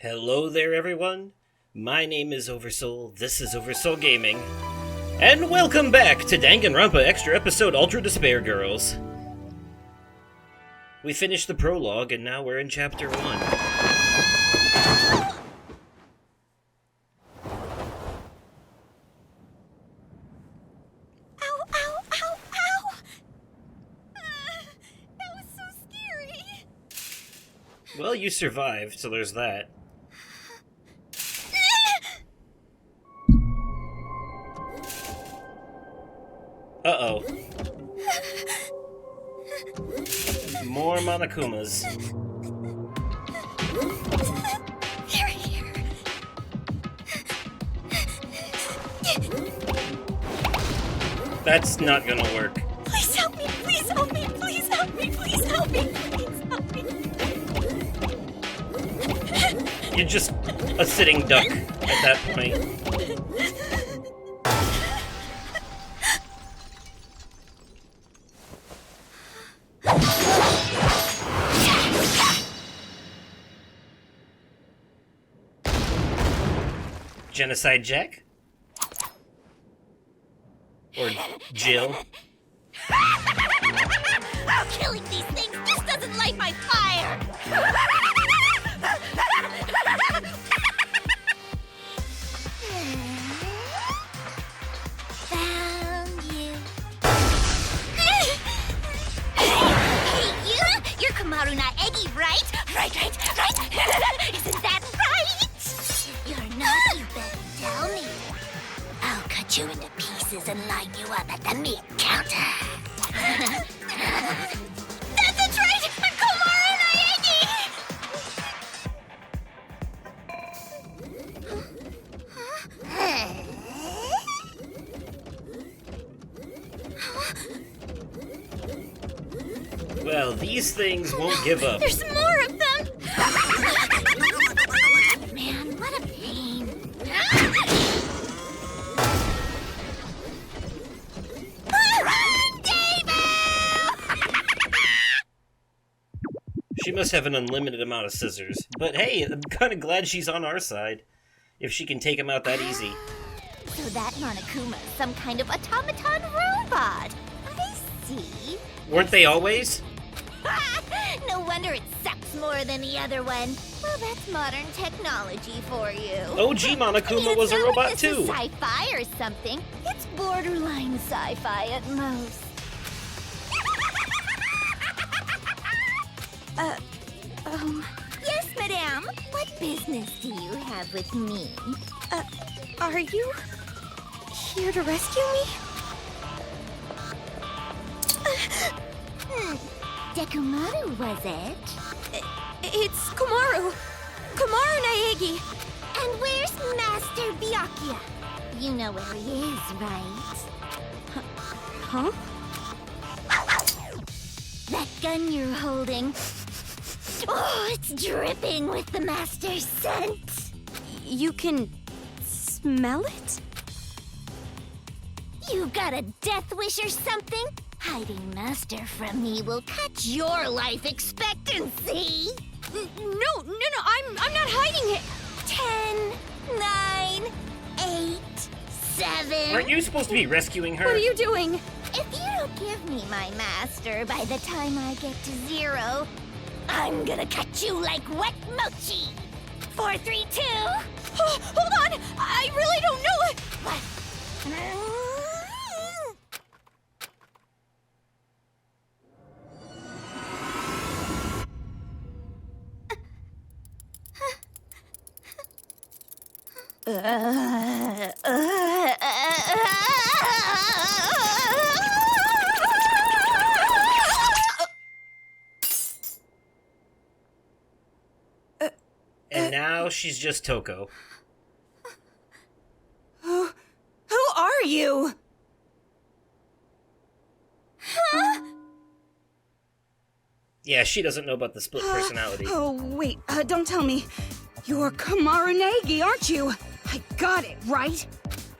Hello there, everyone. My name is Oversoul, this is Oversoul Gaming, and welcome back to Danganronpa Extra Episode Ultra Despair Girls. We finished the prologue, and now we're in Chapter 1. Ow, ow, ow, ow! That was so scary! Well, you survived, so there's that. Uh-oh. More Monokumas. They're here. That's not gonna work. Please help me, please help me, please help me, please help me, please help me. You're just a sitting duck at that point. Genocide Jack? Or Jill? Oh, killing these things just doesn't light my fire! Found you. Hey, you're Kamaru Naegi, right? Right. Isn't that right? You're not, you better tell me. I'll cut you into pieces and line you up at the meat counter. That's right! I'm Kamaru Naegi! Well, these things won't give up. There's more of them! Man, what a pain. She must have an unlimited amount of scissors. But hey, I'm kind of glad she's on our side. If she can take him out that easy. So that Monokuma's some kind of automaton robot. I see. Weren't they always? No wonder it sucks more than the other one. Well, that's modern technology for you. OG Monokuma was a robot too. It's sci-fi or something. It's borderline sci-fi at most. Yes, madame. What business do you have with me? Are you here to rescue me? Dekumaru, was it? It's Komaru. Komaru Naegi. And where's Master Byakuya? You know where he is, right? Huh? That gun you're holding. Oh, it's dripping with the Master's scent. You can smell it? You got a death wish or something? Hiding Master from me will cut your life expectancy. No, I'm not hiding it. 10, 9, 8, 7. Aren't you supposed to be rescuing her? What are you doing? If you don't give me my master by the time I get to 0, I'm gonna cut you like wet mochi. 4, 3, 2. Oh, hold on! I really don't know it. What? And now she's just Toko. Who are you? Huh? Yeah, she doesn't know about the split personality. Oh, wait, don't tell me. You're Kamaru Naegi, aren't you? I got it, right?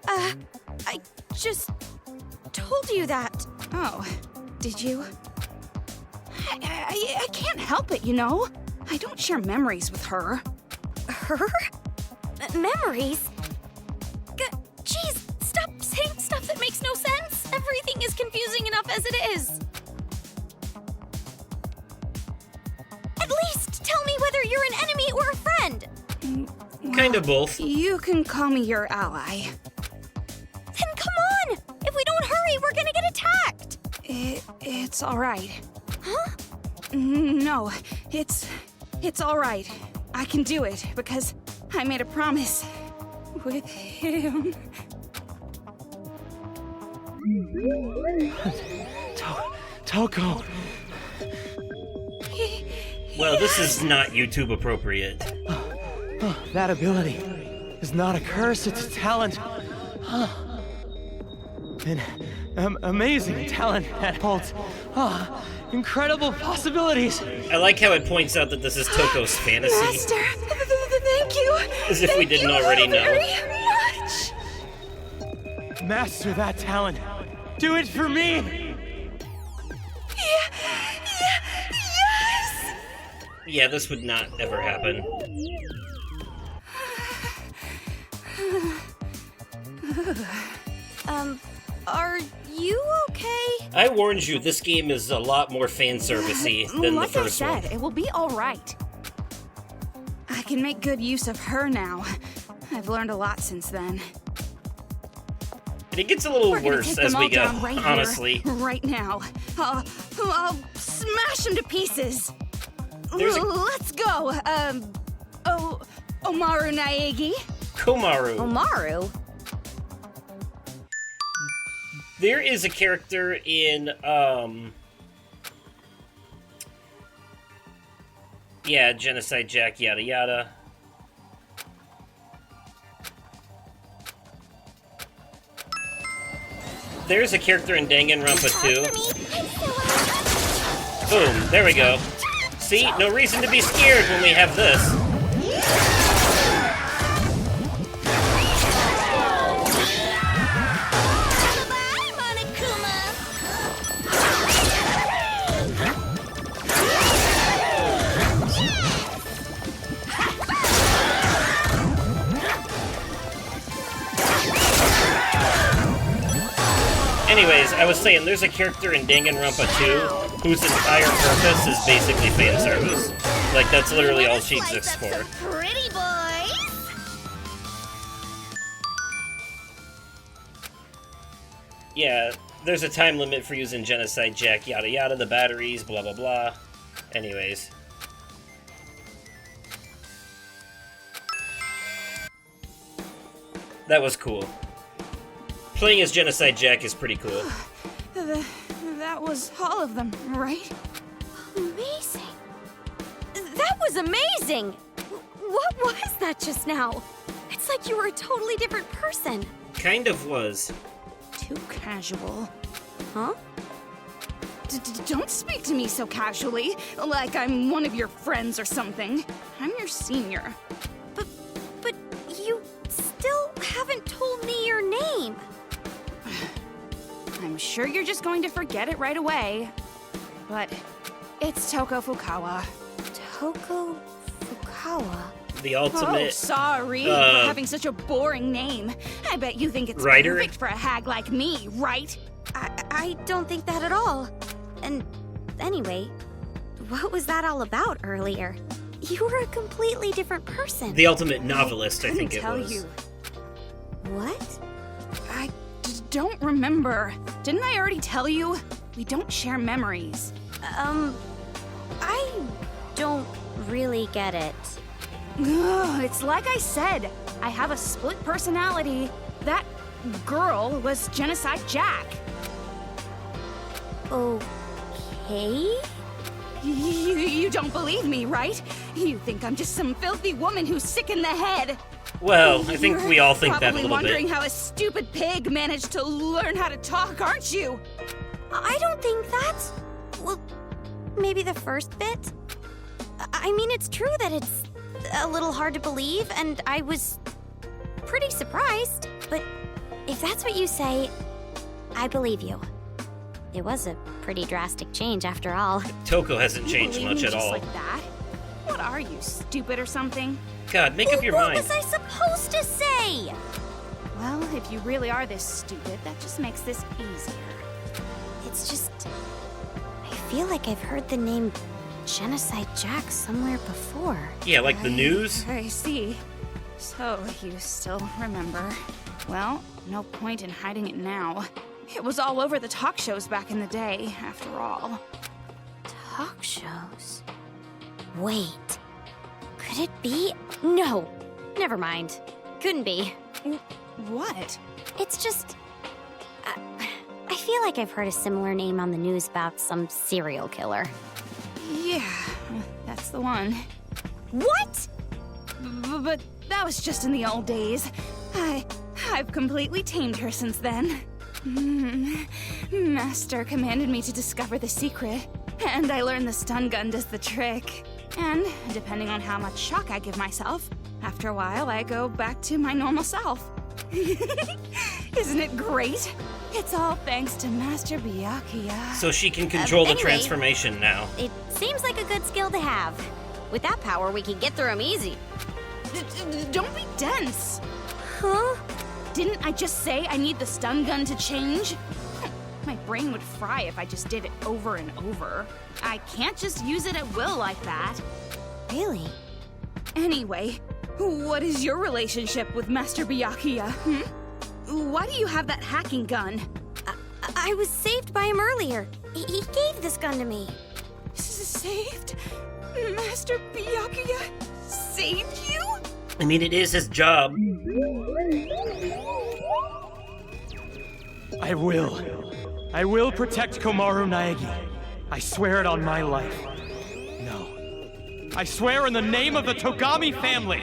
I just told you that. Oh, did you? I can't help it, you know? I don't share memories with her. Her? Memories? Jeez, stop saying stuff that makes no sense. Everything is confusing enough as it is. At least tell me whether you're an enemy or a friend. Kind of both. You can call me your ally. Then come on! If we don't hurry, we're gonna get attacked! It's all right. Huh? No, it's all right. I can do it because I made a promise with him. Toko. Well, this is not YouTube appropriate. That ability is not a curse, it's a talent. An amazing talent that holds incredible possibilities. I like how it points out that this is Toko's fantasy. Master, thank you. As if we didn't already know. Very much. Master that talent. Do it for me! Yes. Yeah, this would not ever happen. Are you okay? I warned you, this game is a lot more fan servicey than the first one. it will be all right. I can make good use of her now. I've learned a lot since then. And it gets a little We're gonna worse take as them we all go, down right here, honestly. right now. I'll smash them to pieces. There's a- Let's go. Omaru Naegi. Komaru. Omaru? There is a character in, yeah, Genocide Jack, yada yada. There's a character in Danganronpa 2. Boom, there we go. See, no reason to be scared when we have this. Bye, Monokumas! Anyways, I was saying, there's a character in Danganronpa 2 whose entire purpose is basically fan service. Like, that's literally all she exists for. Pretty boys! Yeah, there's a time limit for using Genocide Jack, yada yada, the batteries, blah blah blah. Anyways. That was cool. Playing as Genocide Jack is pretty cool. That was all of them, right? Amazing. That was amazing! What was that just now? It's like you were a totally different person. Kind of was. Too casual. Huh? Don't speak to me so casually, like I'm one of your friends or something. I'm your senior. But you still haven't told me your name. I'm sure you're just going to forget it right away. But it's Toko Fukawa. Toko Fukawa. The Oh, ultimate sorry for having such a boring name. I bet you think it's writer? perfect for a hag like me, right? I don't think that at all. And anyway, what was that all about earlier? You were a completely different person. the ultimate novelist, I think it tell was. you. What? I don't remember. Didn't I already tell you? We don't share memories. I don't really get it. Ugh, it's like I said. I have a split personality. That girl was Genocide Jack. Okay? You don't believe me, right? You think I'm just some filthy woman who's sick in the head. Well, I think You're we all think that a probably little wondering bit. how a stupid pig managed to learn how to talk, aren't you? I don't think that. Well, maybe the first bit? I mean, it's true that it's a little hard to believe, and I was pretty surprised. But if that's what you say, I believe you. It was a pretty drastic change after all. Toko hasn't You changed believe much me at just all. like that? What are you, stupid or something? God, make up your What mind. was I supposed to say? Well, if you really are this stupid, that just makes this easier. It's just... I feel like I've heard the name Genocide Jack somewhere before. Yeah, like the news? I see. So, you still remember. Well, no point in hiding it now. It was all over the talk shows back in the day, after all. Talk shows? Wait. Could it be? No. Never mind. Couldn't be. What? It's just... I feel like I've heard a similar name on the news about some serial killer. Yeah, that's the one. What? But that was just in the old days. I've completely tamed her since then. Master commanded me to discover the secret, and I learned the stun gun does the trick. And depending on how much shock I give myself, after a while I go back to my normal self. Isn't it great? It's all thanks to Master Byakuya. So she can control the Anyway, transformation now. It seems like a good skill to have. With that power, we can get through them easy. Don't be dense. Huh? Didn't I just say I need the stun gun to change? My brain would fry if I just did it over and over. I can't just use it at will like that. Really? Anyway, what is your relationship with Master Byakuya? Why do you have that hacking gun? I was saved by him earlier. He gave this gun to me. Saved? Master Byakuya saved you? I mean, it is his job. I will protect Komaru Naegi. I swear it on my life. No. I swear in the name of the Togami family!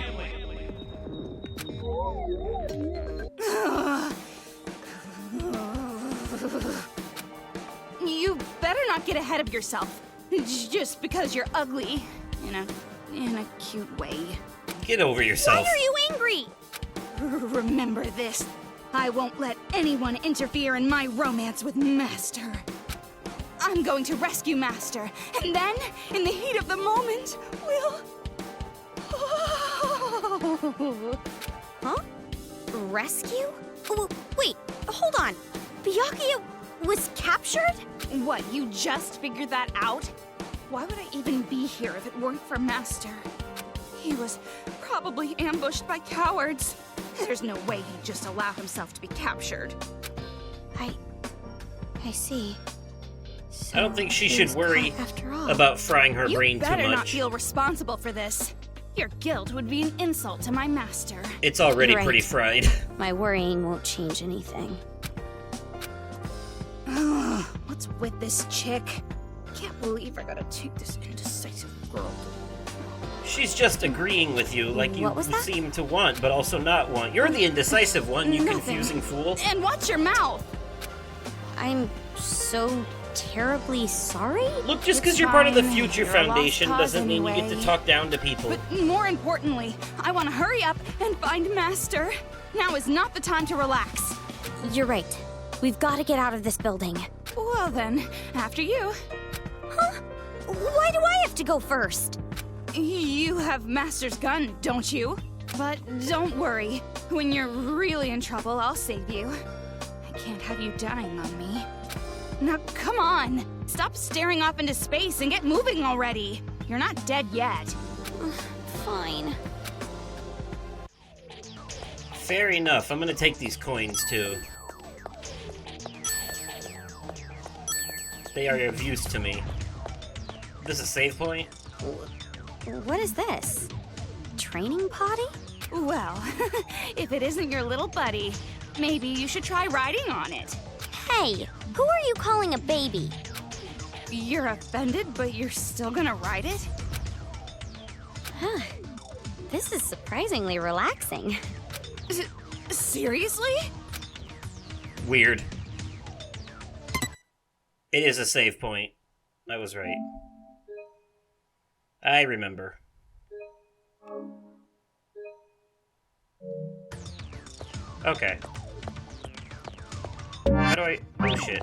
You better not get ahead of yourself. Just because you're ugly. In a cute way. Get over yourself. Why are you angry? Remember this. I won't let anyone interfere in my romance with Master. I'm going to rescue Master, and then, in the heat of the moment, we'll... Huh? Rescue? Oh, wait, hold on. Byakuya was captured? What, you just figured that out? Why would I even be here if it weren't for Master? He was probably ambushed by cowards. There's no way he'd just allow himself to be captured. I see. So I don't think she he should was worry caught after all. about frying her brain You too better not much. feel responsible for this. Your guilt would be an insult to my master. It's already You're right. pretty fried. My worrying won't change anything. What's with this chick? Can't believe I gotta take this indecisive girl. She's just agreeing with you like you What was that? seem to want, but also not want. You're the indecisive one, you Nothing. confusing fool. And watch your mouth! I'm so terribly sorry? Look, just because It's you're part of the fine. Future You're a lost Foundation cause doesn't mean you get to anyway. talk down to people. But more importantly, I want to hurry up and find Master. Now is not the time to relax. You're right. We've got to get out of this building. Well then, after you. Huh? Why do I have to go first? You have Master's gun, don't you? But don't worry. When you're really in trouble, I'll save you. I can't have you dying on me. Now, come on! Stop staring off into space and get moving already! You're not dead yet. Fine. Fair enough, I'm gonna take these coins too. They are of use to me. This is a save point? What is this? Training potty? Well, if it isn't your little buddy, maybe you should try riding on it. Hey, who are you calling a baby? You're offended, but you're still gonna ride it? This is surprisingly relaxing. Seriously? Weird. It is a save point. I was right. I remember. Okay. How do I... Oh, shit.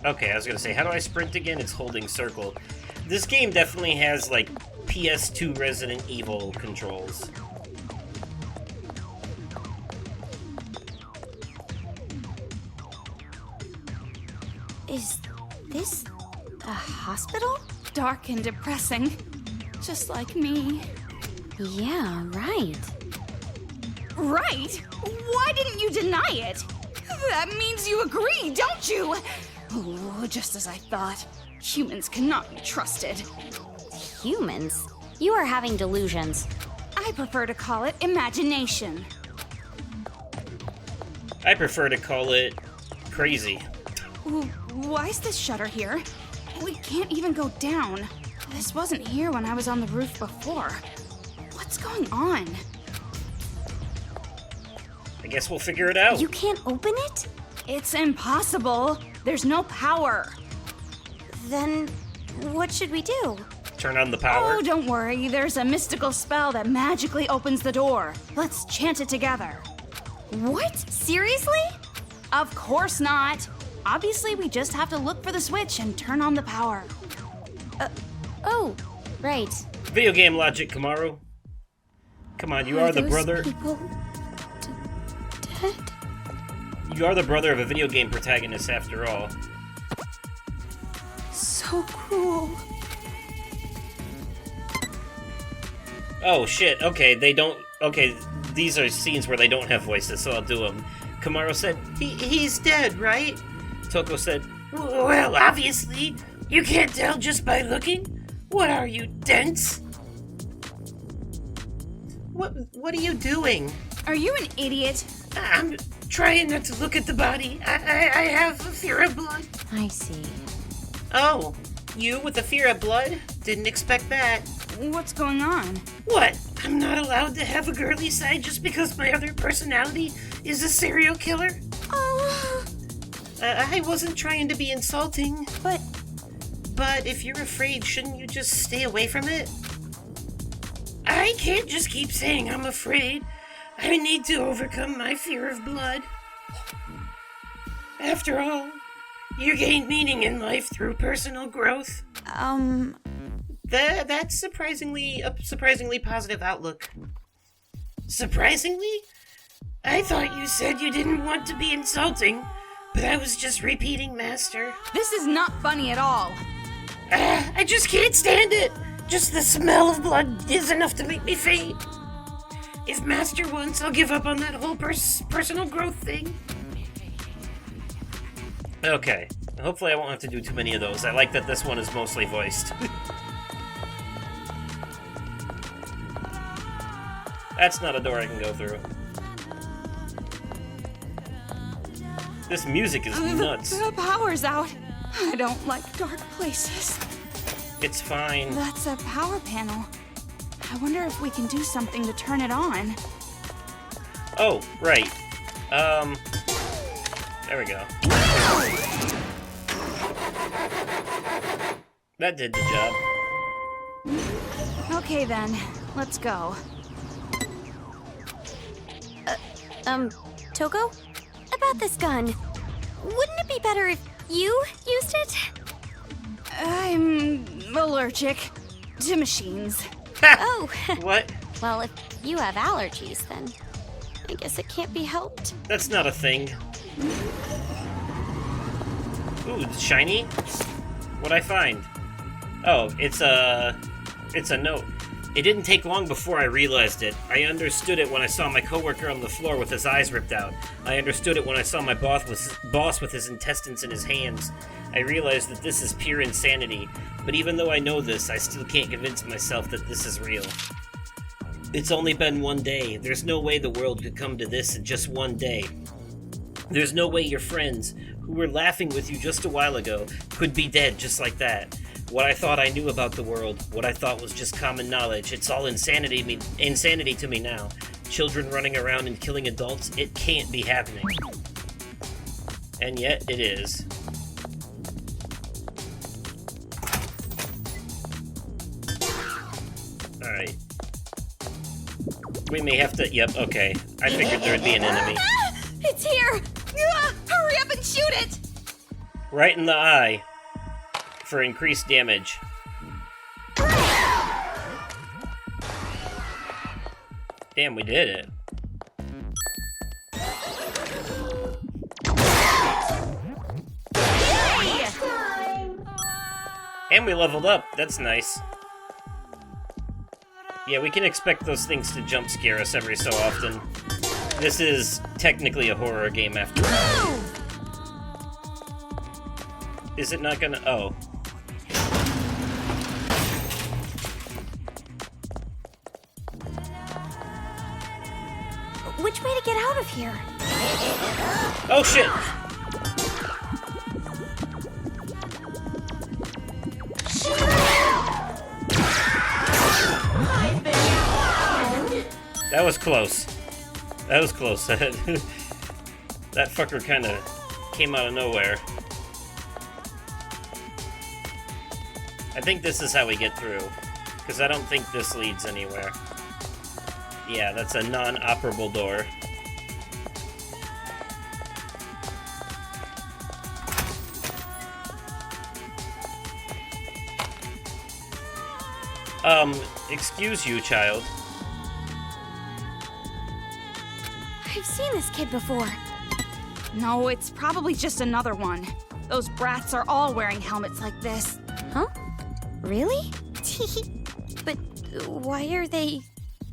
Okay, I was gonna say, how do I sprint again? It's holding circle. This game definitely has, like, PS2 Resident Evil controls. Is this a hospital? Dark and depressing. Just like me. Yeah, right. Right? Why didn't you deny it? That means you agree, don't you? Oh, just as I thought. Humans cannot be trusted. Humans? You are having delusions. I prefer to call it imagination. I prefer to call it crazy. Why is this shutter here? We can't even go down. This wasn't here when I was on the roof before. What's going on? I guess we'll figure it out. You can't open it? It's impossible. There's no power. Then what should we do? Turn on the power. Oh, don't worry. There's a mystical spell that magically opens the door. Let's chant it together. What? Seriously? Of course not. Obviously, we just have to look for the switch and turn on the power. Oh, right. Video game logic, Kamaru. Come on, you are the those brother. people dead? You are the brother of a video game protagonist, after all. So cool. Oh shit. Okay, they don't. Okay, these are scenes where they don't have voices, so I'll do them. Kamaru said, "He's dead, right?" Toko said, "Well, obviously. You can't tell just by looking. What are you, dense? What are you doing?" Are you an idiot? "I'm trying not to look at the body. I have a fear of blood." I see. "Oh, you with a fear of blood? Didn't expect that." What's going on? "What? I'm not allowed to have a girly side just because my other personality is a serial killer?" Oh, I wasn't trying to be insulting. But But if you're afraid, shouldn't you just stay away from it? I can't just keep saying I'm afraid. I need to overcome my fear of blood. After all, you gain meaning in life through personal growth. That's a surprisingly positive outlook. Surprisingly? I thought you said you didn't want to be insulting, but I was just repeating, Master. this is not funny at all. I just can't stand it. Just the smell of blood is enough to make me faint. If Master wants, I'll give up on that whole personal growth thing. Okay. Hopefully I won't have to do too many of those. I like that this one is mostly voiced. That's not a door I can go through. This music is nuts. The power's out. I don't like dark places. It's fine. That's a power panel. I wonder if we can do something to turn it on. Oh, right. There we go. That did the job. Okay then, let's go. Toko? About this gun. Wouldn't it be better if you used it? I'm allergic to machines. Oh. What? Well, if you have allergies, then I guess it can't be helped. That's not a thing. Ooh, it's shiny? What'd I find? Oh, it's a note. It didn't take long before I realized it. I understood it when I saw my coworker on the floor with his eyes ripped out. I understood it when I saw my boss with his intestines in his hands. I realized that this is pure insanity, but even though I know this, I still can't convince myself that this is real. It's only been one day. There's no way the world could come to this in just one day. There's no way your friends, who were laughing with you just a while ago, could be dead just like that. What I thought I knew about the world, what I thought was just common knowledge, it's all insanity to me now. Children running around and killing adults, it can't be happening. And yet, it is. Alright. We may have to... Yep, okay. I figured there'd be an enemy. It's here! Hurry up and shoot it! Right in the eye. For increased damage. Damn, we did it. And we leveled up. That's nice. Yeah, we can expect those things to jump scare us every so often. This is technically a horror game after all. Is it not gonna... Oh. Which way to get out of here? Oh, shit! That was close. That was close. That fucker kind of came out of nowhere. I think this is how we get through, because I don't think this leads anywhere. Yeah, that's a non-operable door. Excuse you, child. I've seen this kid before. No, it's probably just another one. Those brats are all wearing helmets like this. Huh? Really? But why are they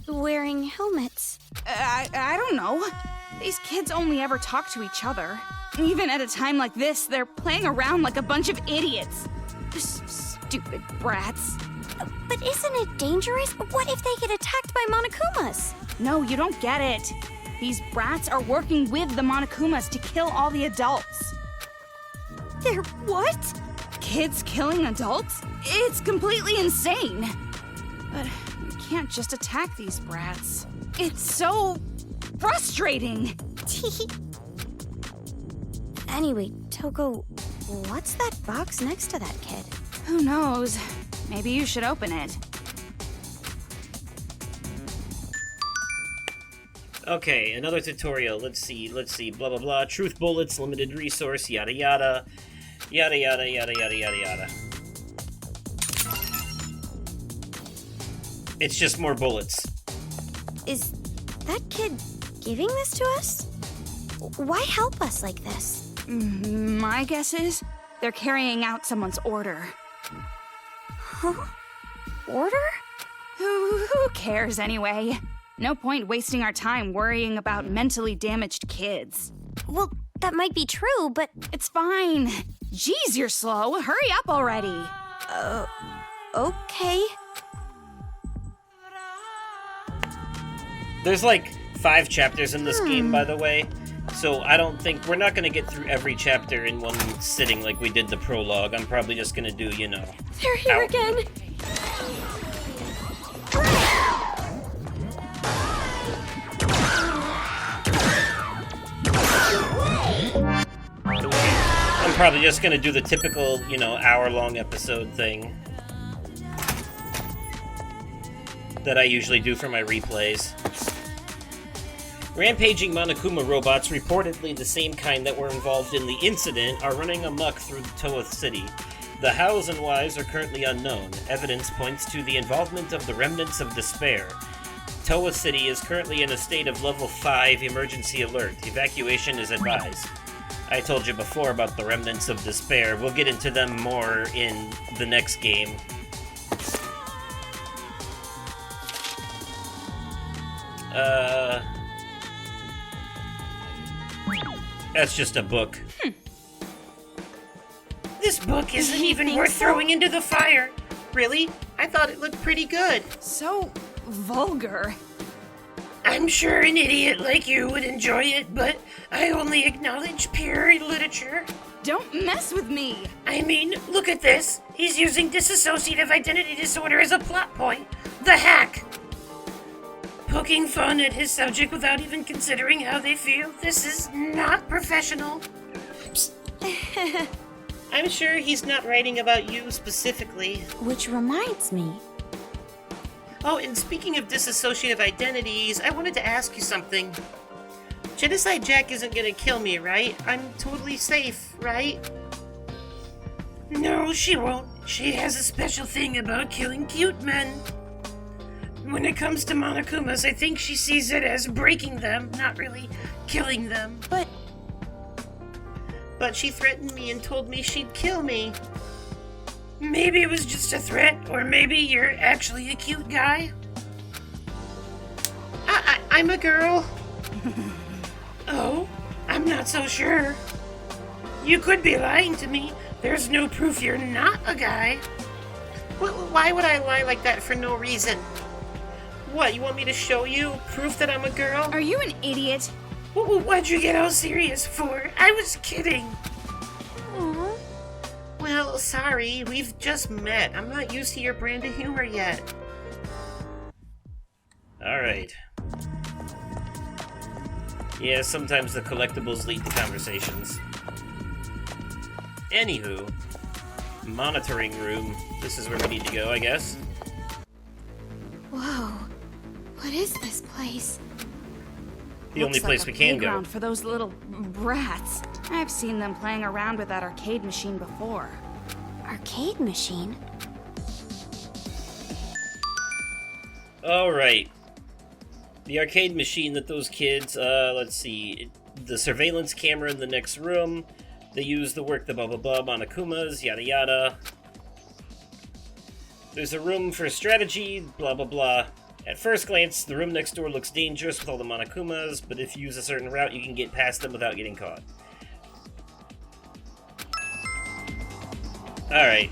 wearing helmets? I don't know. These kids only ever talk to each other. Even at a time like this, they're playing around like a bunch of idiots. Stupid brats. But isn't it dangerous? What if they get attacked by Monokumas? No, you don't get it. These brats are working with the Monokumas to kill all the adults. They're what? Kids killing adults? It's completely insane. But we can't just attack these brats. It's so frustrating. Anyway, Toko, what's that box next to that kid? Who knows? Maybe you should open it. Okay, another tutorial. Let's see. Blah, blah, blah. Truth bullets, limited resource, yada, yada. Yada, yada, yada, yada, yada, yada. It's just more bullets. Is that kid giving this to us? Why help us like this? My guess is they're carrying out someone's order. Huh? Order? Who cares anyway? No point wasting our time worrying about mentally damaged kids. Well, that might be true, but... It's fine. Jeez, you're slow. Hurry up already. Okay. There's like 5 chapters in this game, by the way. So I don't think... We're not going to get through every chapter in one sitting like we did the prologue. I'm probably just going to do, you know... They're here again. I'm probably just going to do the typical, you know, hour-long episode thing that I usually do for my replays. Rampaging Monokuma robots, reportedly the same kind that were involved in the incident, are running amok through Toa City. The hows and whys are currently unknown. Evidence points to the involvement of the remnants of despair. Toa City is currently in a state of level 5 emergency alert. Evacuation is advised. I told you before about the remnants of despair. We'll get into them more in the next game. That's just a book. This book isn't even worth throwing into the fire. Really? I thought it looked pretty good. So vulgar. I'm sure an idiot like you would enjoy it, but I only acknowledge pure literature. Don't mess with me. I mean, look at this. He's using dissociative identity disorder as a plot point. The hack! Poking fun at his subject without even considering how they feel. This is not professional. I'm sure he's not writing about you specifically. Which reminds me. Oh, and speaking of dissociative identities, I wanted to ask you something. Genocide Jack isn't gonna kill me, right? I'm totally safe, right? No, she won't. She has a special thing about killing cute men. When it comes to Monokumas, I think she sees it as breaking them, not really killing them. But she threatened me and told me she'd kill me. Maybe it was just a threat, or maybe you're actually a cute guy. I'm a girl. Oh, I'm not so sure. You could be lying to me. There's no proof you're not a guy. Why would I lie like that for no reason? What, you want me to show you proof that I'm a girl? Are you an idiot? What'd you get all serious for? I was kidding. Aw. Well, sorry, we've just met. I'm not used to your brand of humor yet. Alright. Yeah, sometimes the collectibles lead to conversations. Anywho, monitoring room. This is where we need to go, I guess. Whoa. What is this place? The only place we can go. Playground for those little brats. I've seen them playing around with that arcade machine before. Arcade machine? Alright. The arcade machine that those kids, let's see, the surveillance camera in the next room, they use the work, the blah blah blah, Monokumas, yada yada. There's a room for strategy, blah blah blah. At first glance, the room next door looks dangerous with all the Monokumas, but if you use a certain route, you can get past them without getting caught. Alright.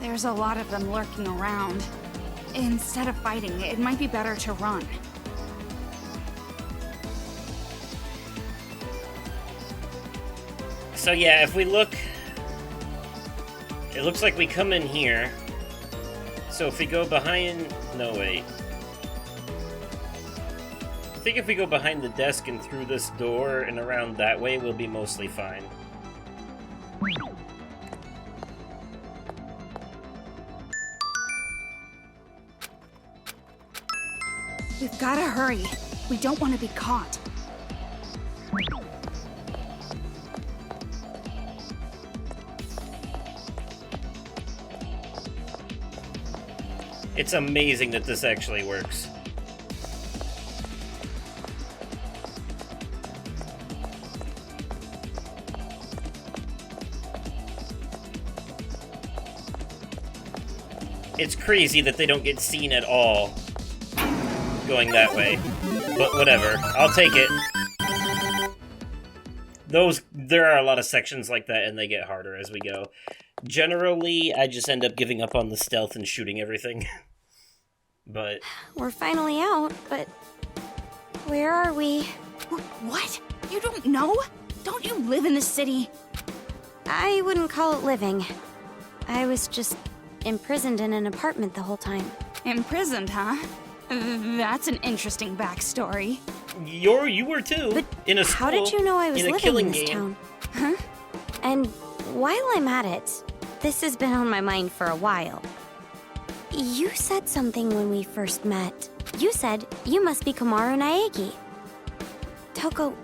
There's a lot of them lurking around. Instead of fighting, it might be better to run. So yeah, if we look, it looks like we come in here. So if we go behind, no wait. I think if we go behind the desk and through this door and around that way, we'll be mostly fine. We've gotta hurry. We don't want to be caught. It's amazing that this actually works. It's crazy that they don't get seen at all going that way. But whatever, I'll take it. There are a lot of sections like that and they get harder as we go. Generally, I just end up giving up on the stealth and shooting everything. But We're finally out, but where are we? What? You don't know? Don't you live in the city? I wouldn't call it living. I was just imprisoned in an apartment the whole time. Imprisoned, huh? That's an interesting backstory. you were too. But in a school, how did you know I was in a living killing in this game. town? Huh? And while I'm at it, this has been on my mind for a while. You said something when we first met. You said you must be Komaru Naegi. Toko,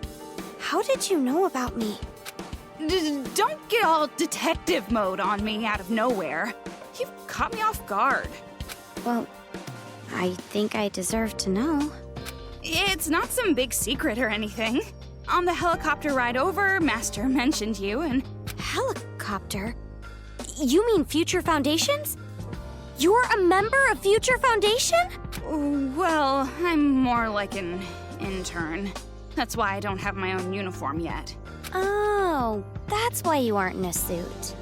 how did you know about me? Don't get all detective mode on me out of nowhere. You've caught me off guard. Well, I think I deserve to know. It's not some big secret or anything. On the helicopter ride over, Master mentioned you and... Helicopter? You mean Future Foundations? You're a member of Future Foundation? Well, I'm more like an intern. That's why I don't have my own uniform yet. Oh, that's why you aren't in a suit.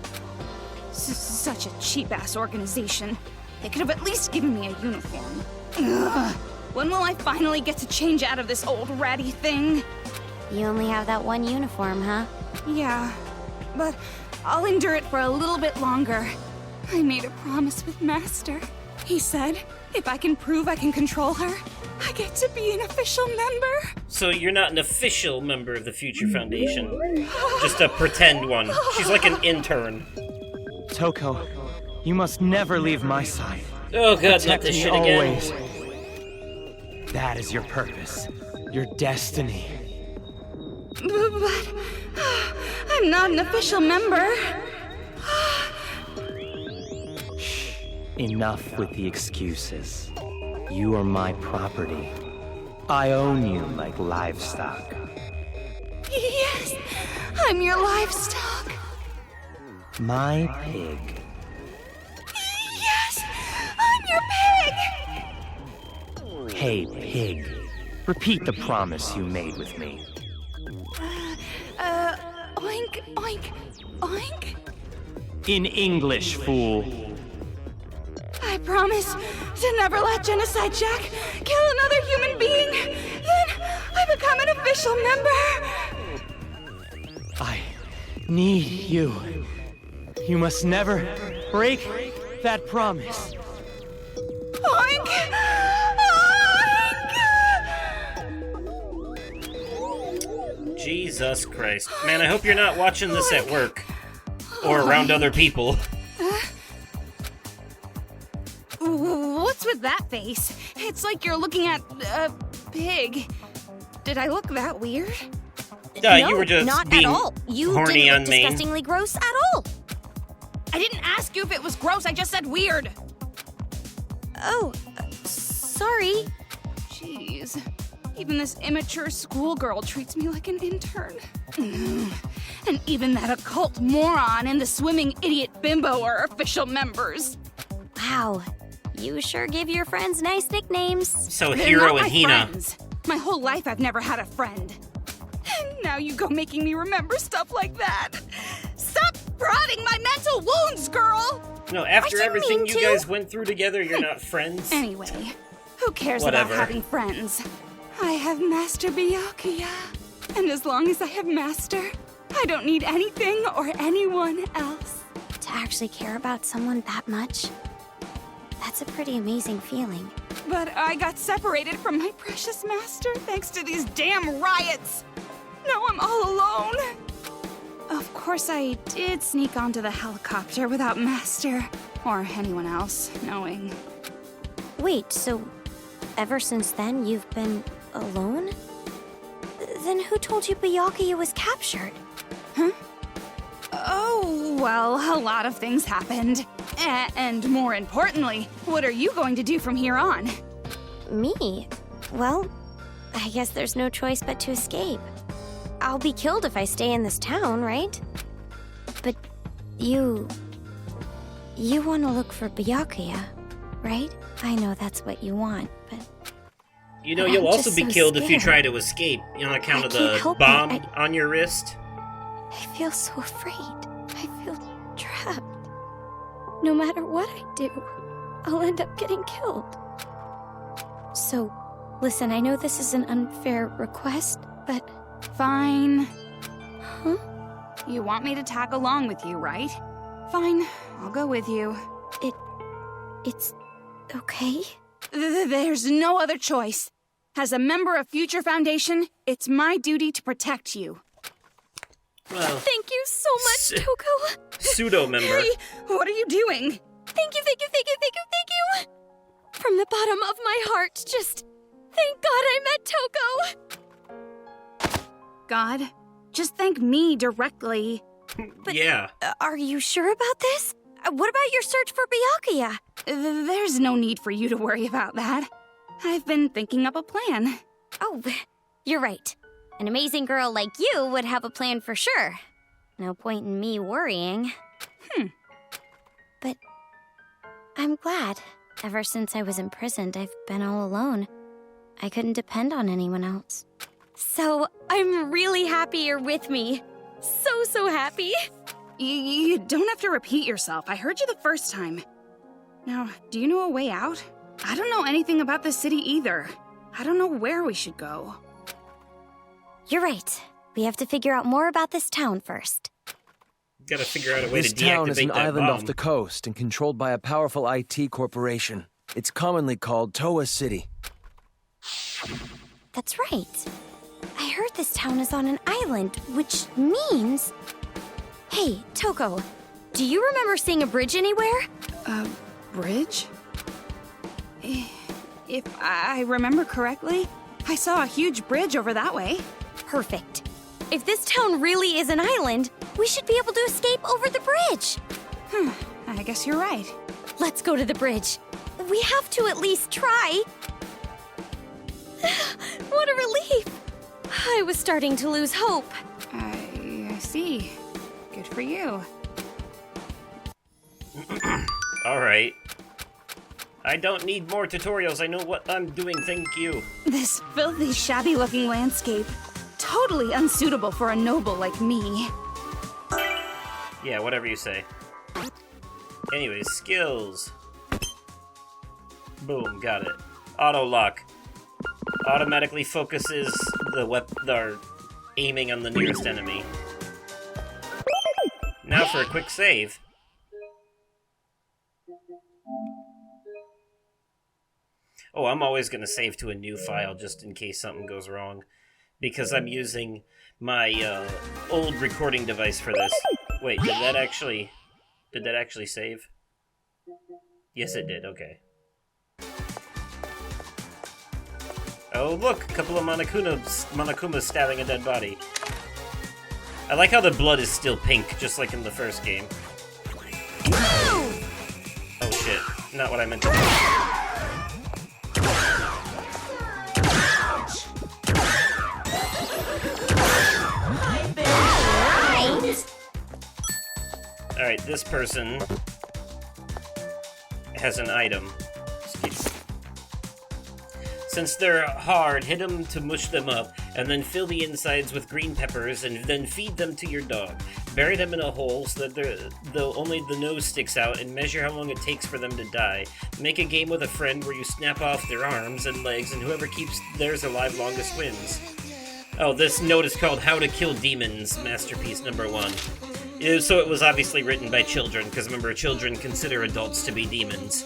Such a cheap-ass organization. They could have at least given me a uniform. Ugh. When will I finally get to change out of this old ratty thing? You only have that one uniform, huh? Yeah, but I'll endure it for a little bit longer. I made a promise with Master. He said, if I can prove I can control her, I get to be an official member. So you're not an official member of the Future Foundation, just a pretend one. She's like an intern. Toko, you must never leave my side. Oh god, not Protect this me shit again. always. That is your purpose, your destiny. But I'm not an official member. Enough with the excuses. You are my property. I own you like livestock. Yes, I'm your livestock. My pig. Yes, I'm your pig. Hey, pig. Repeat the promise you made with me. Oink, oink, oink. In English, fool. I promise to never let Genocide Jack kill another human being. Then I become an official member. I need you. You must never break that promise. Oink! Oink! Jesus Christ. Man, I hope you're not watching this at work. Or around other people. What's with that face? It's like you're looking at a pig. Did I look that weird? No, you were just not being at all. You horny didn't on look Maine. disgustingly gross at all. I didn't ask you if it was gross, I just said weird. Oh, sorry. Jeez. Even this immature schoolgirl treats me like an intern. And even that occult moron and the swimming idiot bimbo are official members. Wow, you sure give your friends nice nicknames. So They're Hiro not and my Hina. friends. My whole life I've never had a friend. And now you go making me remember stuff like that. Stop prodding my mental wounds, girl! No, after didn't everything mean you to. guys went through together, you're not friends. Anyway, who cares Whatever. about having friends? I have Master Byakuya. And as long as I have Master, I don't need anything or anyone else. To actually care about someone that much, that's a pretty amazing feeling. But I got separated from my precious Master thanks to these damn riots. Now I'm all alone. Of course, I did sneak onto the helicopter without Master or anyone else knowing. Wait, so ever since then you've been alone? Then who told you Byakuya was captured? Oh, well, a lot of things happened. And more importantly, what are you going to do from here on? Me? Well, I guess there's no choice but to escape. I'll be killed if I stay in this town, right? But you want to look for Byakuya, right? I know that's what you want, but You know, I'm you'll also just be so killed if you scared. try to escape, on account I of can't the help it. bomb on your wrist. I feel so afraid. I feel trapped. No matter what I do, I'll end up getting killed. So, listen, I know this is an unfair request, but... Fine. Huh? You want me to tag along with you, right? Fine, I'll go with you. It's okay? There's no other choice. As a member of Future Foundation, it's my duty to protect you. Well, Thank you so much, Toko! pseudo member. Hey, what are you doing? Thank you, thank you, thank you, thank you, thank you! From the bottom of my heart, just... Thank God I met Toko! God, just thank me directly. Yeah. Are you sure about this? What about your search for Byakuya? There's no need for you to worry about that. I've been thinking up a plan. Oh, you're right. An amazing girl like you would have a plan for sure. No point in me worrying. But I'm glad. Ever since I was imprisoned, I've been all alone. I couldn't depend on anyone else. So I'm really happy you're with me. So happy. You don't have to repeat yourself. I heard you the first time. Now, do you know a way out? I don't know anything about this city either. I don't know where we should go. You're right. We have to figure out more about this town first. Gotta figure out a way This to town is deactivate an that island bomb. off the coast and controlled by a powerful IT corporation. It's commonly called Toa City. That's right. I heard this town is on an island, which means... Hey, Toko, do you remember seeing a bridge anywhere? A bridge? If I remember correctly, I saw a huge bridge over that way. Perfect. If this town really is an island, we should be able to escape over the bridge. I guess you're right. Let's go to the bridge. We have to at least try. What a relief! I was starting to lose hope. I see. Good for you. Alright. I don't need more tutorials, I know what I'm doing, thank you. This filthy, shabby-looking landscape. Totally unsuitable for a noble like me. Yeah, whatever you say. Anyways, skills. Boom, got it. Auto lock. Automatically focuses the aiming on the nearest enemy. Now for a quick save. Oh, I'm always going to save to a new file just in case something goes wrong. Because I'm using my old recording device for this. Wait, did that actually save? Yes, it did, okay. Oh, look! A couple of Monokumas stabbing a dead body. I like how the blood is still pink, just like in the first game. Oh shit, not what I meant to do. Alright, this person has an item. Excuse me. Since they're hard, hit them to mush them up, and then fill the insides with green peppers, and then feed them to your dog. Bury them in a hole so that only the nose sticks out, and measure how long it takes for them to die. Make a game with a friend where you snap off their arms and legs, and whoever keeps theirs alive longest wins. Oh, this note is called How to Kill Demons, Masterpiece number 1. So it was obviously written by children, because remember, children consider adults to be demons.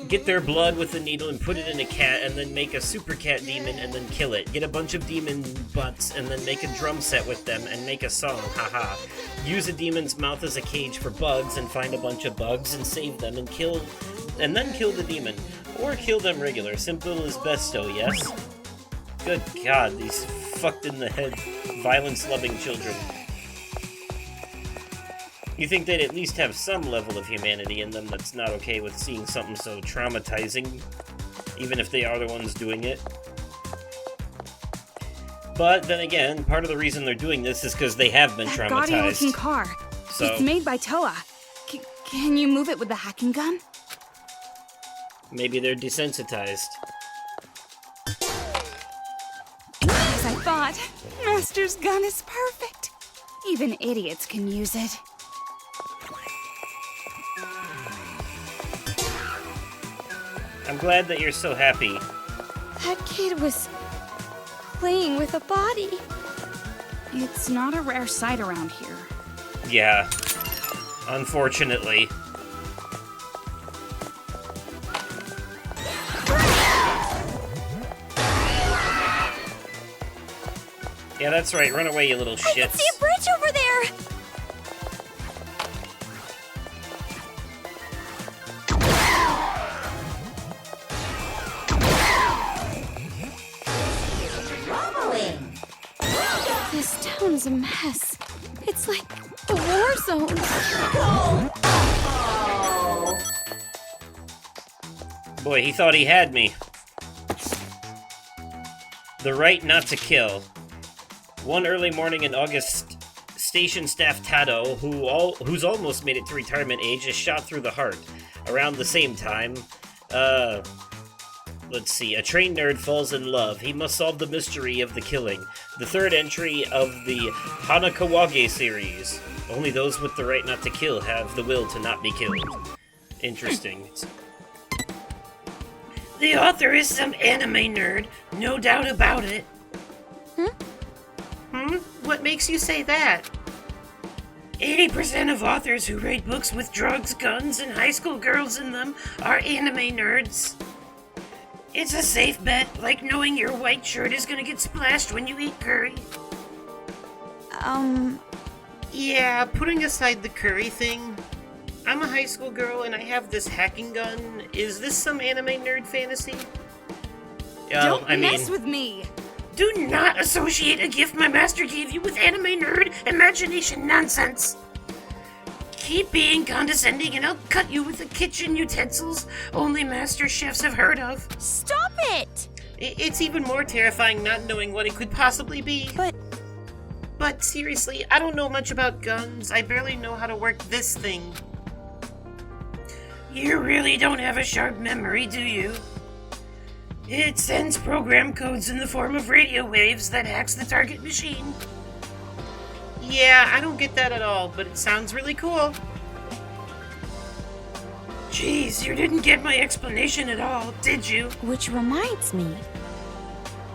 Get their blood with a needle and put it in a cat, and then make a super cat demon and then kill it. Get a bunch of demon butts and then make a drum set with them and make a song, haha. Use a demon's mouth as a cage for bugs and find a bunch of bugs and save them and then kill the demon. Or kill them regular. Simple is besto, yes? Good God, these fucked in the head, violence-loving children. You think they'd at least have some level of humanity in them that's not okay with seeing something so traumatizing, even if they are the ones doing it. But then again, part of the reason they're doing this is because they have been that traumatized. gaudy-looking car. So, it's made by Toa. Can you move it with the hacking gun? maybe they're desensitized. As I thought, Master's gun is perfect. Even idiots can use it. I'm glad that you're so happy. That kid was playing with a body. It's not a rare sight around here. Yeah. Unfortunately. Yeah, that's right. Run away, you little I shits. can see a bridge over there! This town's a mess. It's like a war zone. Boy, he thought he had me. The right not to kill. One early morning in August, station staff Tado, who's almost made it to retirement age, is shot through the heart. Around the same time, let's see, a trained nerd falls in love. He must solve the mystery of the killing. The third entry of the Hanakawage series. Only those with the right not to kill have the will to not be killed. Interesting. The author is some anime nerd, no doubt about it. What makes you say that? 80% of authors who write books with drugs, guns, and high school girls in them are anime nerds. It's a safe bet, like knowing your white shirt is gonna get splashed when you eat curry. Yeah, putting aside the curry thing, I'm a high school girl and I have this hacking gun. Is this some anime nerd fantasy? Don't mess with me! Do not associate a gift my master gave you with anime nerd imagination nonsense. Keep being condescending and I'll cut you with the kitchen utensils only master chefs have heard of. Stop it! It's even more terrifying not knowing what it could possibly be. But seriously, I don't know much about guns. I barely know how to work this thing. You really don't have a sharp memory, do you? It sends program codes in the form of radio waves that hacks the target machine. Yeah, I don't get that at all, but it sounds really cool. Jeez, you didn't get my explanation at all, did you? Which reminds me.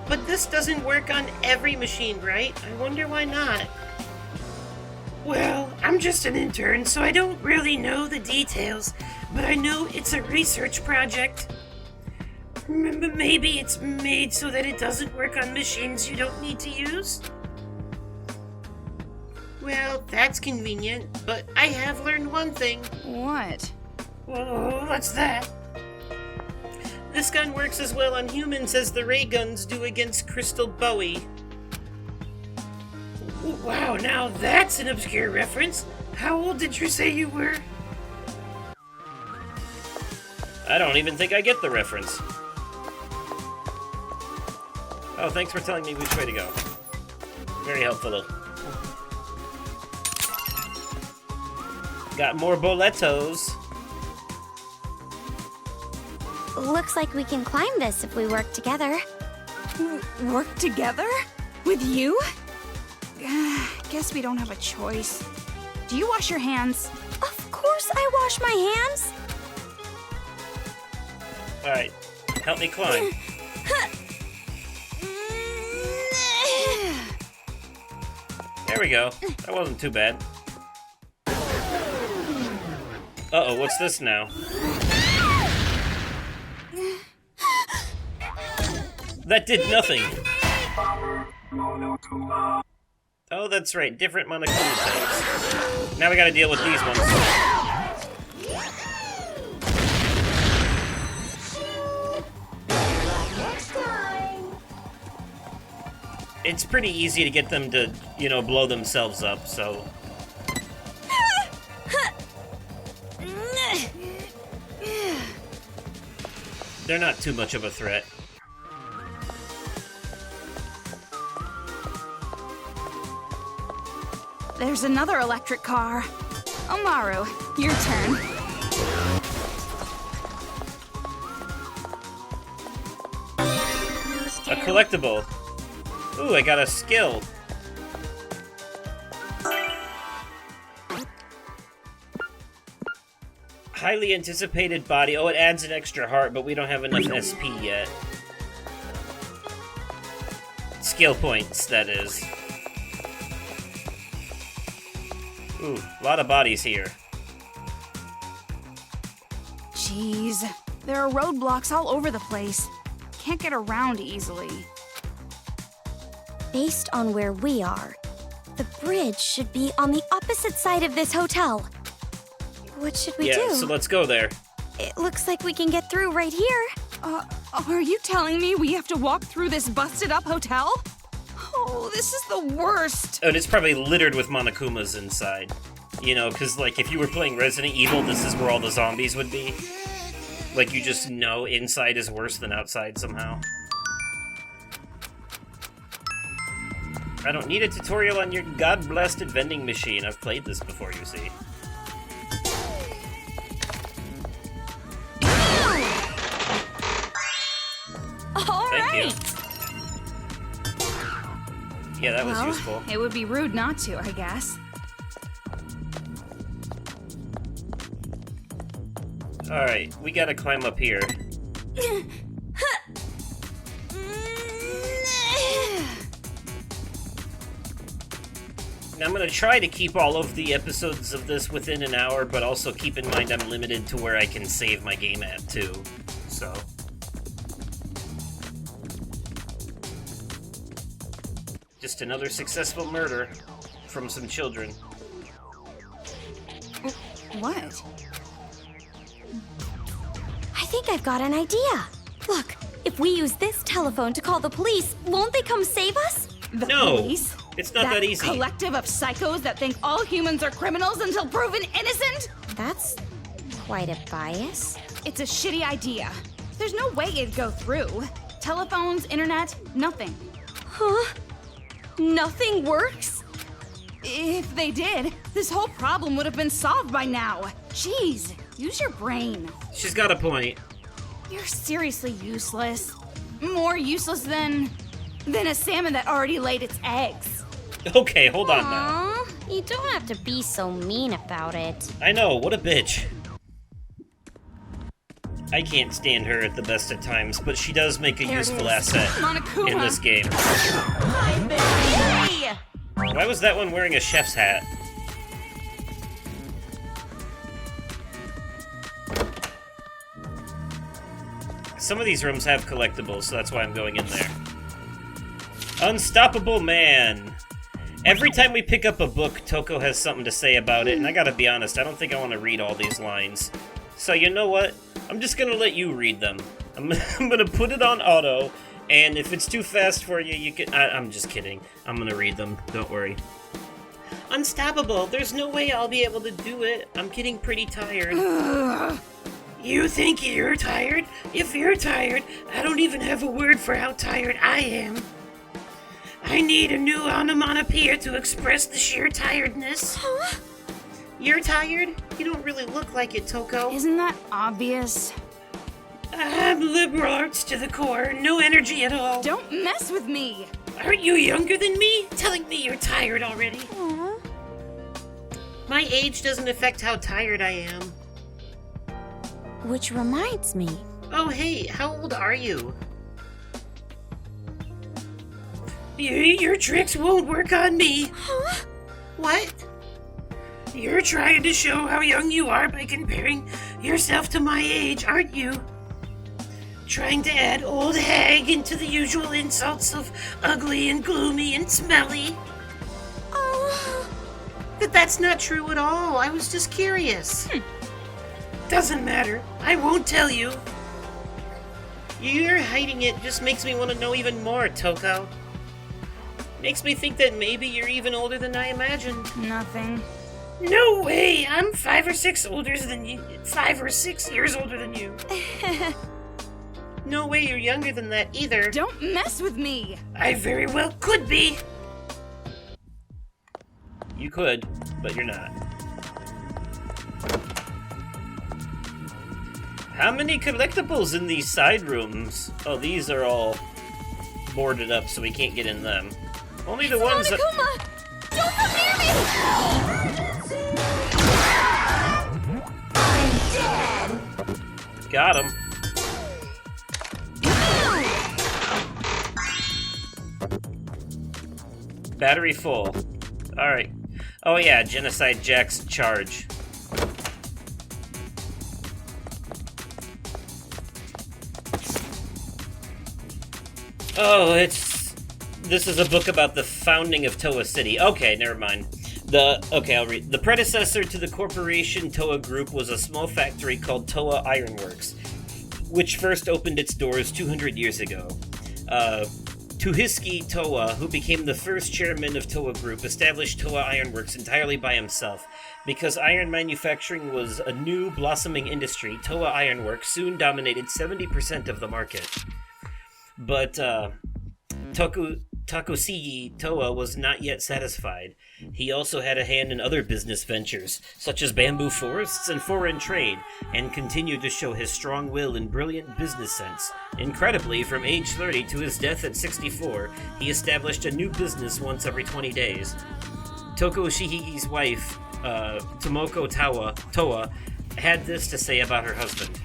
But this doesn't work on every machine, right? I wonder why not. Well, I'm just an intern, so I don't really know the details, but I know it's a research project. Maybe it's made so that it doesn't work on machines you don't need to use? Well, that's convenient, but I have learned one thing. What? Whoa, what's that? This gun works as well on humans as the ray guns do against Crystal Bowie. Wow, now that's an obscure reference. How old did you say you were? I don't even think I get the reference. Oh, thanks for telling me which way to go. Very helpful. Got more boletos. Looks like we can climb this if we work together. Work together? With you? Guess we don't have a choice. Do you wash your hands? Of course I wash my hands. Alright, help me climb. There we go. That wasn't too bad. Uh-oh, what's this now? That did nothing. Oh, that's right. Different Monokuma types. Now we gotta deal with these ones. It's pretty easy to get them to, blow themselves up, so... They're not too much of a threat. There's another electric car. Omaru, your turn. A collectible. Ooh, I got a skill. Highly anticipated body. Oh, it adds an extra heart, but we don't have enough SP yet. Skill points, that is. Ooh, a lot of bodies here. Jeez, there are roadblocks all over the place. Can't get around easily. Based on where we are, the bridge should be on the opposite side of this hotel. What should we do? Yeah, so let's go there. It looks like we can get through right here. Are you telling me we have to walk through this busted-up hotel? Oh, this is the worst. Oh, and it's probably littered with Monokumas inside. Because, if you were playing Resident Evil, this is where all the zombies would be. Like, you just know inside is worse than outside somehow. I don't need a tutorial on your god-blasted vending machine. I've played this before, you see. Thank you. Yeah, that was useful. It would be rude not to, I guess. Alright, we gotta climb up here. Now, I'm gonna try to keep all of the episodes of this within an hour, but also keep in mind I'm limited to where I can save my game at, too. So... just another successful murder from some children. What? I think I've got an idea. Look, if if we use this telephone to call the police, won't they come save us? The No, police? it's not that easy. Collective of psychos that think all humans are criminals until proven innocent? That's quite a bias. It's a shitty idea. There's no way it'd go through. Telephones, internet, nothing. Huh? Nothing works? If they did, this whole problem would have been solved by now. Jeez, use your brain. She's got a point. You're seriously useless. More useless than a salmon that already laid its eggs. Okay, hold on now. Aw, you don't have to be so mean about it. I know, what a bitch. I can't stand her at the best of times, but she does make a There it useful is. asset Monokuma. in this game. Hey! Why was that one wearing a chef's hat? Some of these rooms have collectibles, so that's why I'm going in there. Unstoppable Man. Every time we pick up a book, Toko has something to say about it, and I gotta be honest, I don't think I want to read all these lines. So you know what? I'm just gonna let you read them. I'm gonna put it on auto, and if it's too fast for you, you can... I'm just kidding. I'm gonna read them, don't worry. Unstoppable, there's no way I'll be able to do it. I'm getting pretty tired. You think you're tired? If you're tired, I don't even have a word for how tired I am. I need a new onomatopoeia to express the sheer tiredness. Huh? You're tired? You don't really look like it, Toko. Isn't that obvious? I'm liberal arts to the core, no energy at all. Don't mess with me! Aren't you younger than me? Telling me you're tired already? Aw. My age doesn't affect how tired I am. Which reminds me. Oh hey, how old are you? Your tricks won't work on me. Huh? What? You're trying to show how young you are by comparing yourself to my age, aren't you? Trying to add old hag into the usual insults of ugly and gloomy and smelly. Oh. But that's not true at all. I was just curious. Doesn't matter. I won't tell you. You're hiding it just makes me want to know even more, Toko. Makes me think that maybe you're even older than I imagined. Nothing. No way! I'm 5 or 6 older than you. 5 or 6 years older than you. No way you're younger than that either. Don't mess with me! I very well could be. You could, but you're not. How many collectibles in these side rooms? Oh, these are all boarded up, so we can't get in them. Only the ones that... Monokuma! Don't come near me! Got him. Battery full. Alright. Oh yeah, Genocide Jack's charge. Oh, this is a book about the founding of Toa City. Okay, never mind. Okay, I'll read. The predecessor to the corporation Toa Group was a small factory called Toa Ironworks, which first opened its doors 200 years ago. Tuhiski Toa, who became the first chairman of Toa Group, established Toa Ironworks entirely by himself. Because iron manufacturing was a new, blossoming industry, Toa Ironworks soon dominated 70% of the market. But, Takushige Toa was not yet satisfied. He also had a hand in other business ventures, such as bamboo forests and foreign trade, and continued to show his strong will and brilliant business sense. Incredibly, from age 30 to his death at 64, he established a new business once every 20 days. Tokushige's wife, Tomoko Toa, had this to say about her husband.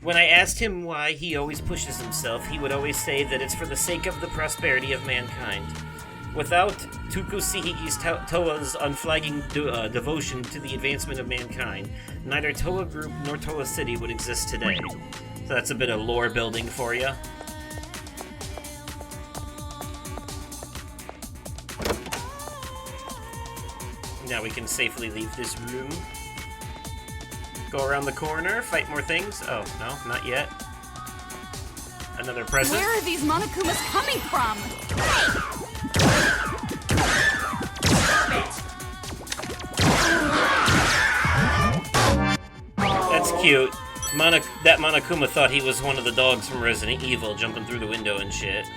When I asked him why he always pushes himself, he would always say that it's for the sake of the prosperity of mankind. Without Tokushige's Toa's unflagging devotion to the advancement of mankind, neither Toa Group nor Toa City would exist today. So that's a bit of lore building for you. Now we can safely leave this room. Go around the corner, fight more things. Oh, no, not yet. Another present. Where are these Monokumas coming from? That's cute. That Monokuma thought he was one of the dogs from Resident Evil, jumping through the window and shit.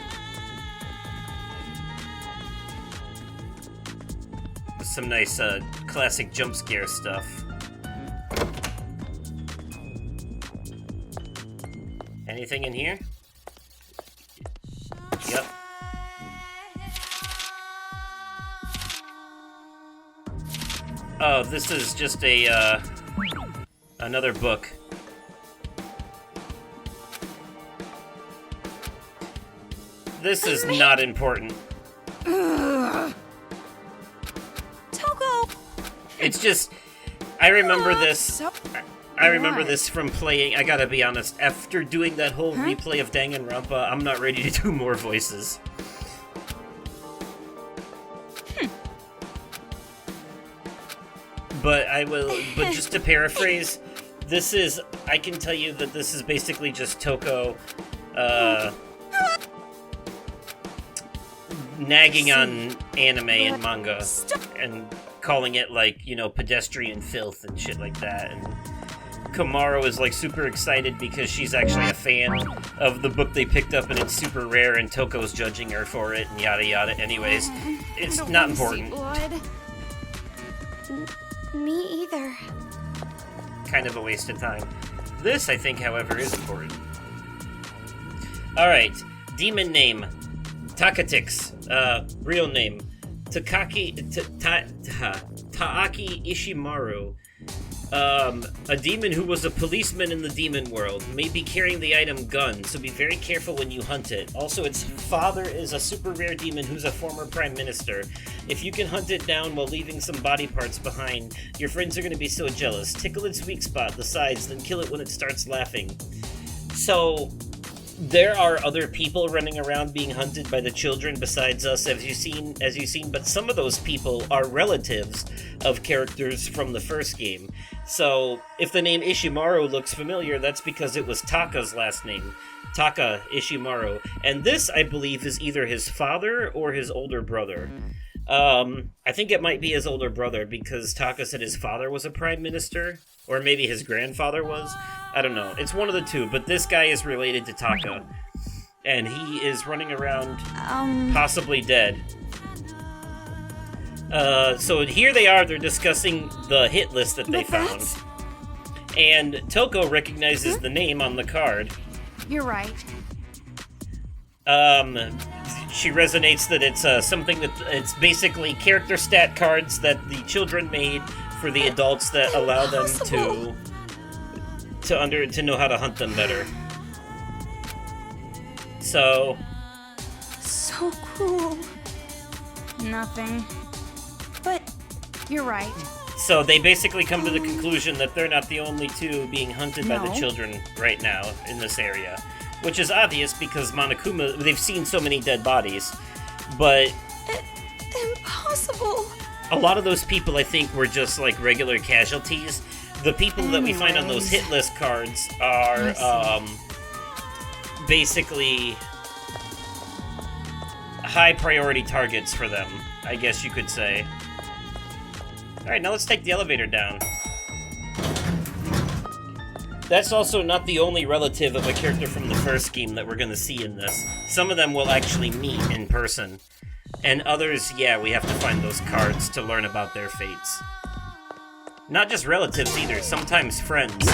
Some nice, classic jump scare stuff. Anything in here? Yep. Oh, this is just a, another book. This is not important. Toko! It's just, I remember this. I remember this from playing. I gotta be honest. After doing that whole replay of Danganronpa, I'm not ready to do more voices. But I will. But just to paraphrase, this is. I can tell you that this is basically just Toko, nagging on anime and manga and calling it, like, you know, pedestrian filth and shit like that. And Komaru is, like, super excited because she's actually a fan of the book they picked up and it's super rare, and Toko's judging her for it and yada yada. Anyways, it's not important. Me either. Kind of a waste of time. This, I think, however, is important. Alright, demon name. Takatix. Real name. Taaki Ishimaru. A demon who was a policeman in the demon world, may be carrying the item gun, so be very careful when you hunt it. Also, its father is a super rare demon who's a former prime minister. If you can hunt it down while leaving some body parts behind, your friends are going to be so jealous. Tickle its weak spot, the sides, then kill it when it starts laughing. So, there are other people running around being hunted by the children besides us, as you've seen, but some of those people are relatives of characters from the first game. So, if the name Ishimaru looks familiar, that's because it was Taka's last name. Taka Ishimaru. And this, I believe, is either his father or his older brother. I think it might be his older brother, because Taka said his father was a prime minister, or maybe his grandfather was. I don't know. It's one of the two, but this guy is related to Taka. And he is running around, possibly dead. So here they are, they're discussing the hit list that they found. And Toko recognizes the name on the card. You're right. She resonates that it's something that it's basically character stat cards that the children made for the adults that allow them to know how to hunt them better. So cool. Nothing. But you're right. So they basically come to the conclusion that they're not the only two being hunted by the children right now in this area. Which is obvious because Monokuma, they've seen so many dead bodies, but impossible. A lot of those people, I think, were just like regular casualties. The people that we find on those hit list cards are basically high priority targets for them, I guess you could say. Alright, now let's take the elevator down. That's also not the only relative of a character from the first game that we're going to see in this. Some of them will actually meet in person. And others, yeah, we have to find those cards to learn about their fates. Not just relatives either, sometimes friends.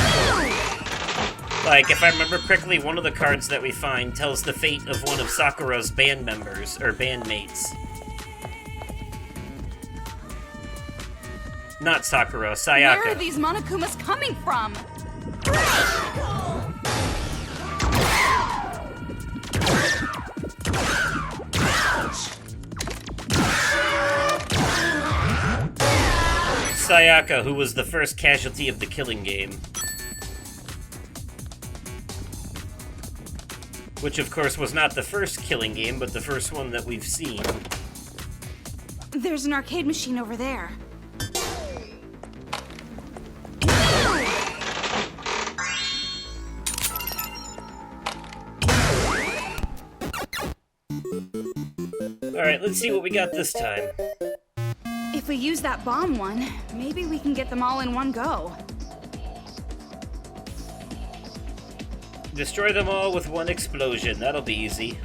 Like, if I remember correctly, one of the cards that we find tells the fate of one of Sakura's band members, or bandmates. Not Sakura, Sayaka. Where are these Monokumas coming from? Sayaka, who was the first casualty of the Killing Game. Which, of course, was not the first Killing Game, but the first one that we've seen. There's an arcade machine over there. Alright, let's see what we got this time. If we use that bomb one, maybe we can get them all in one go. Destroy them all with one explosion. That'll be easy.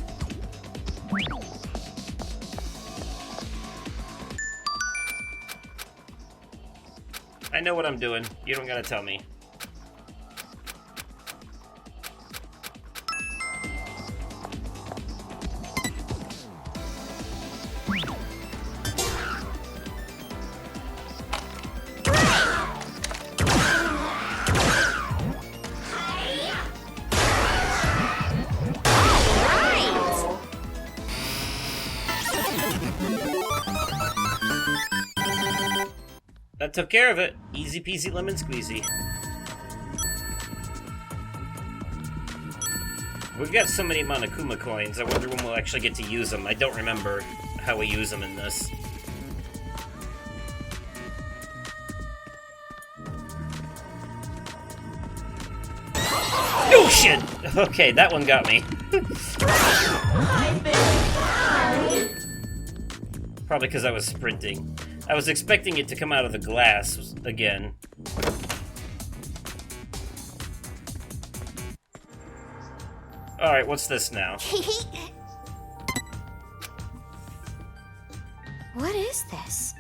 I know what I'm doing. You don't gotta tell me. That took care of it. Easy peasy lemon squeezy. We've got so many Monokuma coins, I wonder when we'll actually get to use them. I don't remember how we use them in this. Oh shit! Okay, that one got me. Probably because I was sprinting. I was expecting it to come out of the glass again. Alright, what's this now? What is this?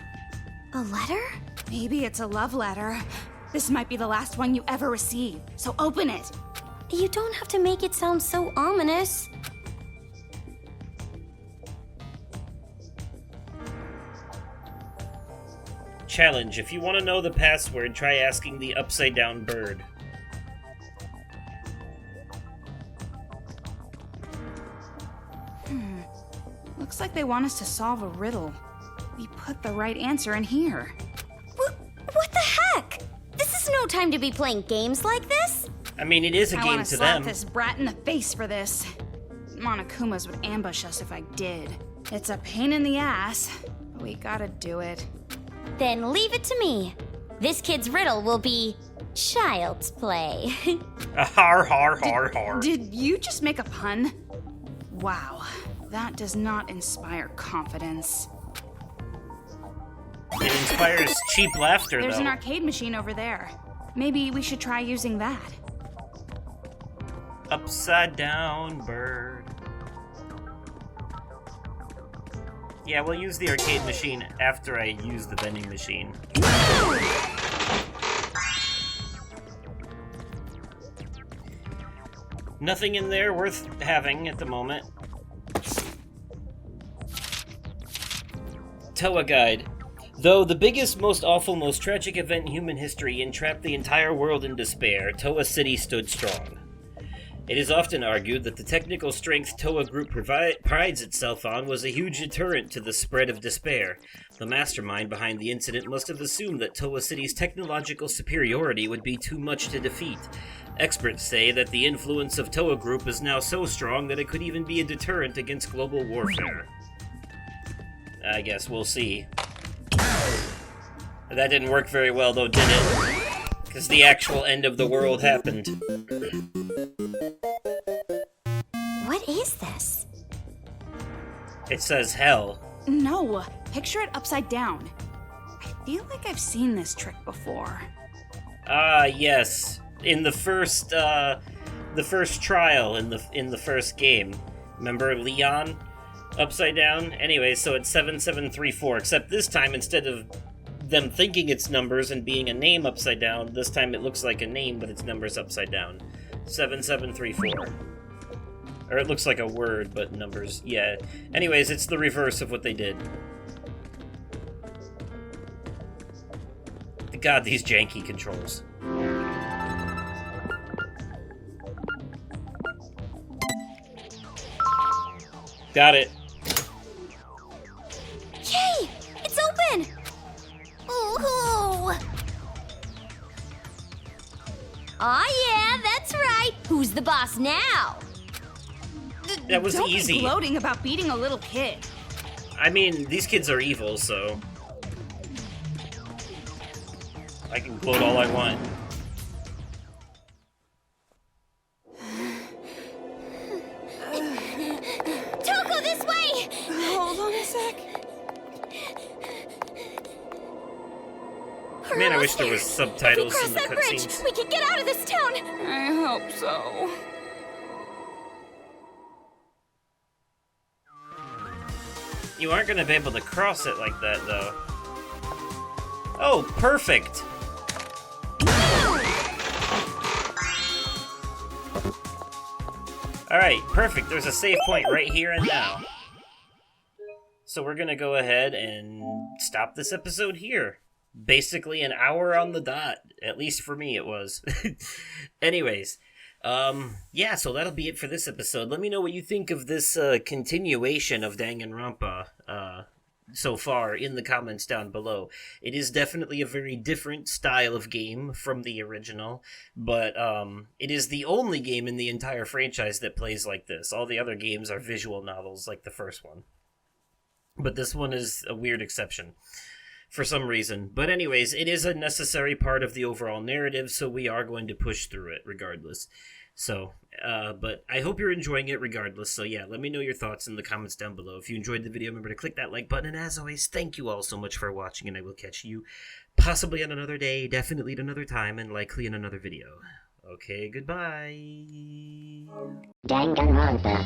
A letter? Maybe it's a love letter. This might be the last one you ever receive, so open it. You don't have to make it sound so ominous. Challenge. If you want to know the password, try asking the upside-down bird. Looks like they want us to solve a riddle. We put the right answer in here. What the heck? This is no time to be playing games like this. I mean, it is a I game want to to slap them. this brat in the face for this. Monokumas would ambush us if I did. It's a pain in the ass, but we gotta do it. Then leave it to me. This kid's riddle will be child's play. Har har har har. Did you just make a pun? Wow, that does not inspire confidence. It inspires cheap laughter, There's though. an arcade machine over there. Maybe we should try using that. Upside down bird. Yeah, we'll use the arcade machine after I use the vending machine. Nothing in there worth having at the moment. Toa Guide. Though the biggest, most awful, most tragic event in human history entrapped the entire world in despair, Toa City stood strong. It is often argued that the technical strength Toa Group prides itself on was a huge deterrent to the spread of despair. The mastermind behind the incident must have assumed that Toa City's technological superiority would be too much to defeat. Experts say that the influence of Toa Group is now so strong that it could even be a deterrent against global warfare. I guess we'll see. That didn't work very well though, did it? Because the actual end of the world happened. What is this? It says hell. No, picture it upside down. I feel like I've seen this trick before. Ah, yes. In the first trial in the first game. Remember Leon? Upside down? Anyway, so it's 7734, except this time instead of them thinking it's numbers and being a name upside down, this time it looks like a name, but it's numbers upside down. 7734. Or it looks like a word, but numbers, yeah. Anyways, it's the reverse of what they did. God, these janky controls. Got it. Yay! It's open! Ooh! Aw, yeah, that's right. Who's the boss now? That was Don't easy. be gloating about beating a little kid. I mean, these kids are evil, so I can gloat all I want. Toko, this way! Hold on a sick. Man, I wish there was If we subtitles cross in the that bridge, cutscenes. we can get out of this town. I hope so. You aren't gonna be able to cross it like that, though. Oh, perfect! Alright, perfect. There's a save point right here and now. So we're gonna go ahead and stop this episode here. Basically an hour on the dot. At least for me it was. Anyways, yeah, so that'll be it for this episode. Let me know what you think of this continuation of Danganronpa so far in the comments down below. It is definitely a very different style of game from the original, but it is the only game in the entire franchise that plays like this. All the other games are visual novels like the first one. But this one is a weird exception for some reason. But anyways, it is a necessary part of the overall narrative, so we are going to push through it regardless. So, but I hope you're enjoying it regardless. So yeah, let me know your thoughts in the comments down below. If you enjoyed the video, remember to click that like button. And as always, thank you all so much for watching, and I will catch you possibly on another day, definitely at another time, and likely in another video. Okay, goodbye. Danganronpa.